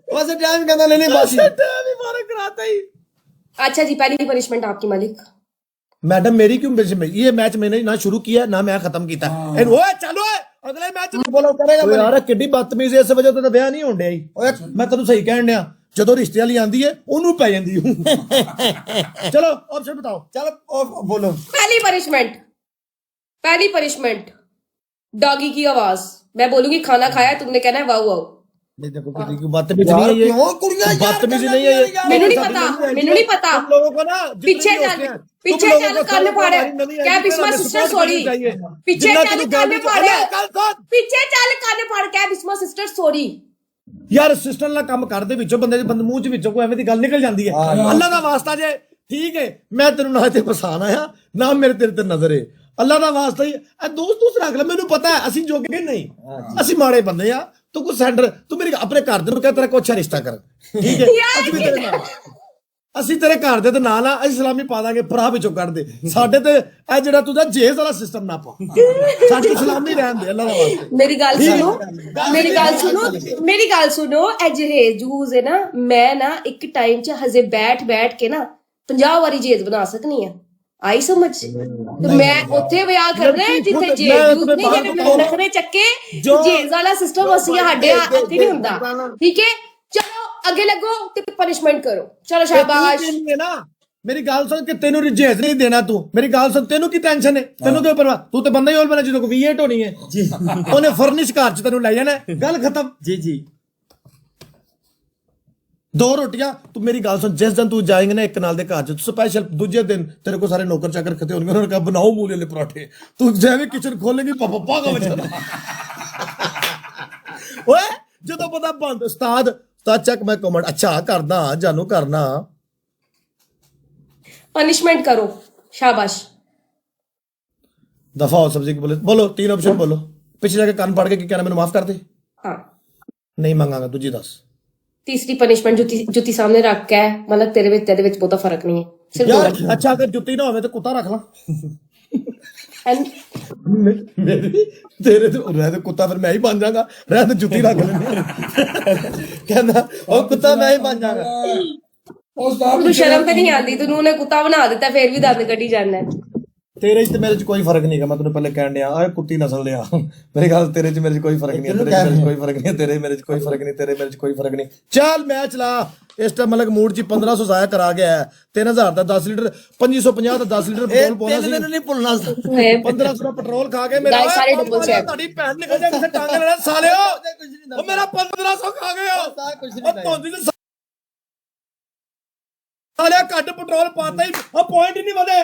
बस टाइम कहता नहीं बस टाइम ही फर्क कराता ही। अच्छा जी, पहली पनिशमेंट आपकी मालिक। मैडम मेरी क्यों पनिशमेंट? ये मैच मैंने ना शुरू किया ना मैं खत्म किया। ओए चलो अगले मैच बोलो करेगा यार किड्डी बदतमीजी इस वजह तो ਵਿਆਹ ਨਹੀਂ ਹੁੰਦੇ ਆਈ। ਓਏ ਮੈਂ ਤੈਨੂੰ ਸਹੀ ਕਹਿਣ ਡਿਆ, ਜਦੋਂ ਰਿਸ਼ਤੇ ਵਾਲੀ ਆਂਦੀ ਹੈ ਉਹਨੂੰ ਪੈ ਜਾਂਦੀ ਹੂੰ। चलो ऑप्शन बताओ। चलो बोलो। पहली पनिशमेंट डॉगी की आवाज। मैं बोलूंगी खाना खाया, तुमने कहना है वाओ वाओ। नहीं देखो किसी की बदतमीजी नहीं है ये, क्यों कुड़ियां बदतमीजी नहीं है ये। मैनू नहीं पता, मैनू नहीं पता। तुम लोगों को ना पीछे चल, पीछे चल, कान फाड़े क्या बिस्मा सिस्टर सॉरी। पीछे चल, कान फाड़े, पीछे चल, कान फाड़ क्या बिस्मा सिस्टर सॉरी। यार सिस्टर ਨਾਲ ਕੰਮ ਕਰਦੇ ਵਿੱਚੋਂ ਬੰਦੇ ਦੇ ਬੰਦ ਮੂੰਹ ਚ ਵਿੱਚੋਂ ਕੋਈ ਐਵੇਂ ਦੀ ਗੱਲ ਨਿਕਲ ਜਾਂਦੀ ਹੈ। ਅੱਲਾ ਦਾ ਵਾਸਤਾ ਜੇ ਠੀਕ ਹੈ, ਮੈਂ ਤੈਨੂੰ ਨਾ ਇੱਥੇ ਫਸਾਣ ਆਇਆ ਨਾ ਮੇਰੇ ਤੇਰੇ ਤੇ ਨਜ਼ਰ ਹੈ। ਅੱਲਾ ਦਾ ਵਾਸਤਾ ਹੀ ਇਹ ਦੋਸਤ ਰੱਖ ਲੈ। ਮੈਨੂੰ ਪਤਾ ਹੈ ਅਸੀਂ ਜੋਗੇ ਨਹੀਂ, ਅਸੀਂ ਮਾੜੇ ਬੰਦੇ ਆ। ਤੂੰ ਕੋ ਸੈਂਟਰ ਤੂੰ ਮੇਰੇ ਆਪਣੇ ਘਰ ਦੇ ਨੂੰ ਕਹਿ ਤੇਰਾ ਕੋਈ ਅੱਛਾ ਰਿਸ਼ਤਾ ਕਰ, ਠੀਕ ਹੈ? ਅਸੀਂ ਵੀ ਤੇਰੇ ਨਾਲ, ਅਸੀਂ ਤੇਰੇ ਘਰ ਦੇ ਤੇ ਨਾਲ ਆ, ਅਸੀਂ ਸਲਾਮੀ ਪਾ ਦਾਂਗੇ, ਭਰਾ ਵਿੱਚੋਂ ਕੱਢ ਦੇ ਸਾਡੇ ਤੇ ਇਹ ਜਿਹੜਾ ਤੂੰ ਦਾ ਜੇਜ਼ ਵਾਲਾ ਸਿਸਟਮ ਨਾ ਪਾ, ਸਾਡੀ ਸਲਾਮੀ ਰਹਿਣ ਦੇ ਅੱਲਾ ਦਾ ਵਾਸਤੇ। मेरी गाल सुनो, मेरी गाल सुनो, मेरी गाल सुनो। ए जहेज जूज है ना, मैं ना एक टाइम च हजे बैठ बैठ के ना 50 वारी जेज बना सकनी है। आई समझ? तो मैं उत्थे विआह करना है जिथे जेज जूज नहीं, जेने नखरे चक्के जेज वाला सिस्टम असि हाडे इत्थे नहीं हुंदा, ठीक है? चलो अगे लगो ते पनिशमेंट करो। चलो शाबाश। ना मेरी गाल सुन के तेनू रिजेज नहीं देना। तू मेरी गाल सुन, तेनू की टेंशन है? तेनू क्यों परवाह? तू तो बंदा ही होल बना जिदों को V8 होनी है जी, ओने फर्निश घर च तेनू ले जाना है, गल खत्म जी जी। दो रोटियां। तू मेरी गाल सुन, जिस दिन तू जाएंगे ना एक नाल दे घर च स्पेशल दूजे दिन तेरे को सारे नौकर चाकर खते होंगे, उन्होंने कहा बनाओ मूले वाले पराठे। तू जैसे किचन खोलेंगी पापा का बचा ओए जो पता बंद उस्ताद चक मैं कमेंट अच्छा करना जानू करना। पनिशमेंट करो, शाबाश। दफा हो सब्जी की बोलो 3 ऑप्शन बोलो। पीछे जाके कान फाड़ के क्या मैंने माफ कर दे? हाँ, नहीं मांगागा तुझी 10। तीसरी पनिशमेंट जुत्ती सामने रख के, मतलब तेरे विच बहुता फर्क नहीं है, सिर्फ दो रख। अच्छा अगर जुत्ती ना हो तो कुत्ता रख ला। मेरी तेरे तो रह तो कुत्ता, फिर मैं ही बन जाऊंगा। रह तो जुत्ती रख लेने कहना और कुत्ता मैं ही बन जाऊंगा। तू शर्म पे नहीं आती? तू ने कुत्ता बना दिता, फिर भी दंद कटी जाना है। तेरे च मेरे च कोई फर्क नहीं है। मैं तेरे पहले कहने आ कुत्ती नस्ल दे मेरे ख्याल तेरे च मेरे च कोई फर्क नहीं है, तेरे मेरे च कोई फर्क नहीं है, तेरे मेरे च कोई फर्क नहीं, तेरे मेरे च कोई फर्क नहीं। चल मैच ला इस टाइम मतलब मूड च 1500 जाया करा गया है। 3000 का 10 लीटर 2550 का 10 लीटर पेट्रोल पाना सी। नहीं भूलना 1500 का पेट्रोल खा के मेरा सारे डबल से ਤੁਹਾਡੀ ਭੈਣ ਨਿਕਲ ਜਾ ਕਿਸੇ ਟਾਂਗੇ ਲੈਣਾ ਸਾਲਿਓ। ਉਹ ਮੇਰਾ 1500 ਖਾ ਗਏ ਹੋ। ਉਹ ਧੋਂਦੀ ਤੇ ਸਾਲਿਆ ਘੱਟ ਪੈਟਰੋਲ ਪਾਤਾ ਹੀ, ਉਹ ਪੁਆਇੰਟ ਹੀ ਨਹੀਂ ਵਧੇ।